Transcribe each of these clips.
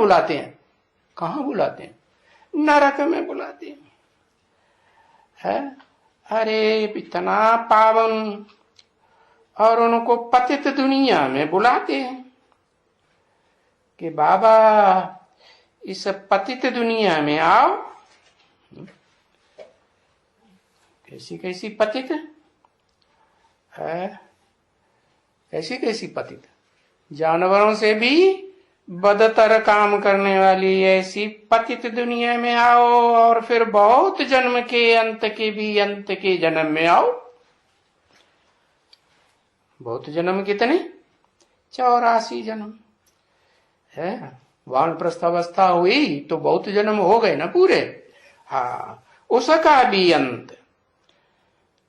बुलाते हैं? कहाँ बुलाते हैं? नरक में बुलाते हैं। है? अरे इतना पावन, और उनको पतित दुनिया में बुलाते हैं कि बाबा इस पतित दुनिया में आओ। कैसी कैसी पतित है, कैसी कैसी पतित, जानवरों से भी बदतर काम करने वाली ऐसी पतित दुनिया में आओ, और फिर बहुत जन्म के अंत के भी अंत के जन्म में आओ। बहुत जन्म कितने? 84 जन्म है। वानप्रस्थ अवस्था हुई तो बहुत जन्म हो गए ना पूरे। हाँ, उसका भी अंत।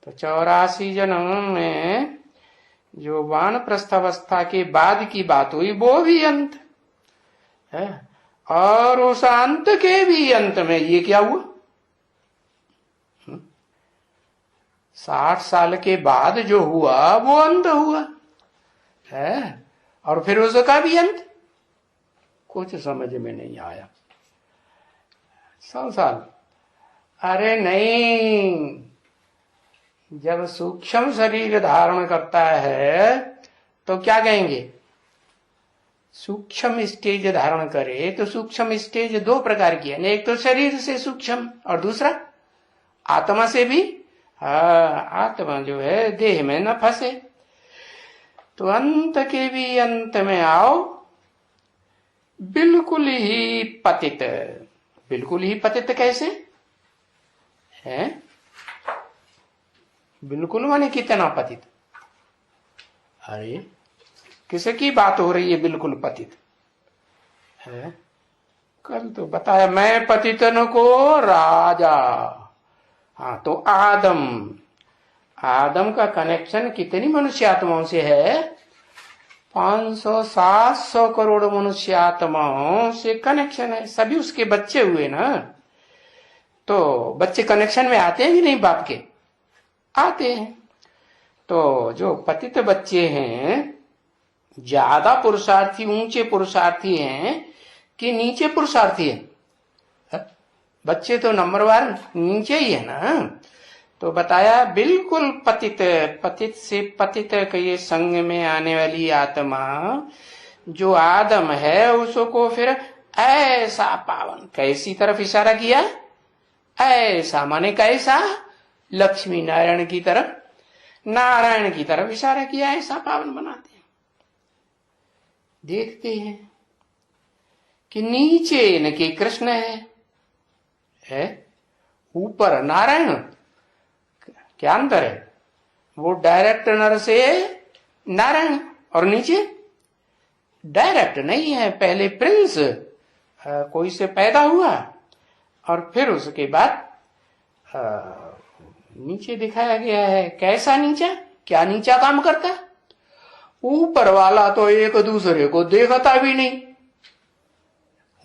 तो 84 जन्म में जो वानप्रस्थ अवस्था के बाद की बात हुई वो भी अंत है, और उस अंत के भी अंत में ये क्या हुआ? 60 साल के बाद जो हुआ वो अंत हुआ है, और फिर उसका भी अंत। कुछ समझ में नहीं आया। 100 साल? अरे नहीं, जब सूक्ष्म शरीर धारण करता है तो क्या कहेंगे? सूक्ष्म स्टेज धारण करे तो सूक्ष्म स्टेज 2 प्रकार की है, एक तो शरीर से सूक्ष्म और दूसरा आत्मा से भी। आत्मा जो है देह में न फंसे। तो अंत के भी अंत में आओ, बिल्कुल ही पतित। बिल्कुल ही पतित कैसे है? बिल्कुल माने कितना पतित? अरे किसकी बात हो रही है बिल्कुल पतित है? कल तो बताया मैं पतितन को राजा। हाँ, तो आदम का कनेक्शन कितनी मनुष्य आत्माओं से है? 500-700 करोड़ मनुष्य आत्माओं से कनेक्शन है। सभी उसके बच्चे हुए ना। तो बच्चे कनेक्शन में आते हैं कि नहीं? बाप के आते हैं। तो जो पतित बच्चे हैं ज्यादा पुरुषार्थी, ऊंचे पुरुषार्थी हैं कि नीचे पुरुषार्थी है? बच्चे तो नंबर 1 नीचे ही है ना। तो बताया बिल्कुल पतित। पतित से पतित के ये संग में आने वाली आत्मा जो आदम है उसको फिर ऐसा पावन, कैसी तरफ इशारा किया? ऐसा माने कैसा? लक्ष्मी नारायण की तरफ, नारायण की तरफ इशारा किया, ऐसा पावन बनाते हैं। देखते हैं कि नीचे इनके कृष्ण है, ऊपर नारायण। क्या अंतर है? वो डायरेक्ट नर से नारायण, और नीचे डायरेक्ट नहीं है। पहले प्रिंस कोई से पैदा हुआ और फिर उसके बाद नीचे दिखाया गया है। कैसा नीचा? क्या नीचा काम करता है? ऊपर वाला तो एक दूसरे को देखता भी नहीं।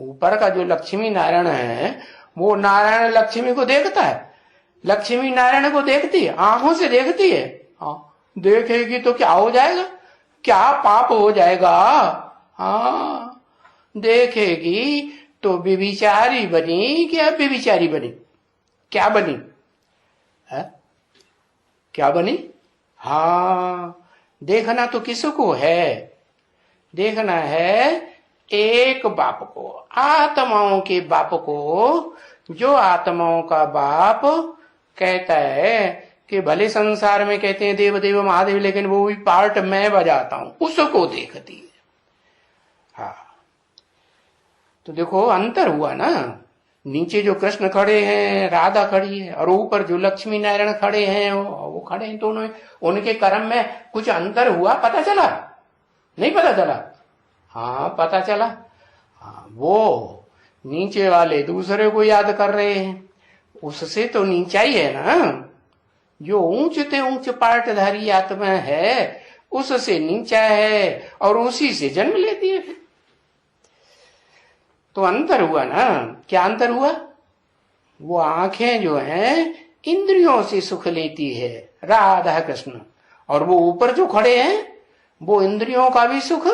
ऊपर का जो लक्ष्मी नारायण है वो नारायण लक्ष्मी को देखता है, लक्ष्मी नारायण को देखती है, आंखों से देखती है। देखेगी तो क्या हो जाएगा? क्या पाप हो जाएगा? हाँ, देखेगी तो व्यभिचारी बनी क्या व्यभिचारी बनी? क्या बनी है? क्या बनी? हाँ, देखना तो किसको है? देखना है एक बाप को, आत्माओं के बाप को, जो आत्माओं का बाप कहता है कि भले संसार में कहते हैं देव देव महादेव, लेकिन वो भी पार्ट मैं बजाता हूं, उसको देखती है। हाँ, तो देखो अंतर हुआ ना। नीचे जो कृष्ण खड़े हैं, राधा खड़ी है, और ऊपर जो लक्ष्मी नारायण खड़े हैं वो खड़े हैं। दोनों उनके कर्म में कुछ अंतर हुआ? पता चला? नहीं पता चला? हाँ, पता चला। हाँ, वो नीचे वाले दूसरे को याद कर रहे हैं, उससे तो नीचा ही है ना। जो ऊंचते ऊंच पार्टधारी आत्मा है उससे नीचा है, और उसी से जन्म लेती है फिर। तो अंतर हुआ ना। क्या अंतर हुआ? वो आंखें जो हैं इंद्रियों से सुख लेती है राधा कृष्ण, और वो ऊपर जो खड़े हैं वो इंद्रियों का भी सुख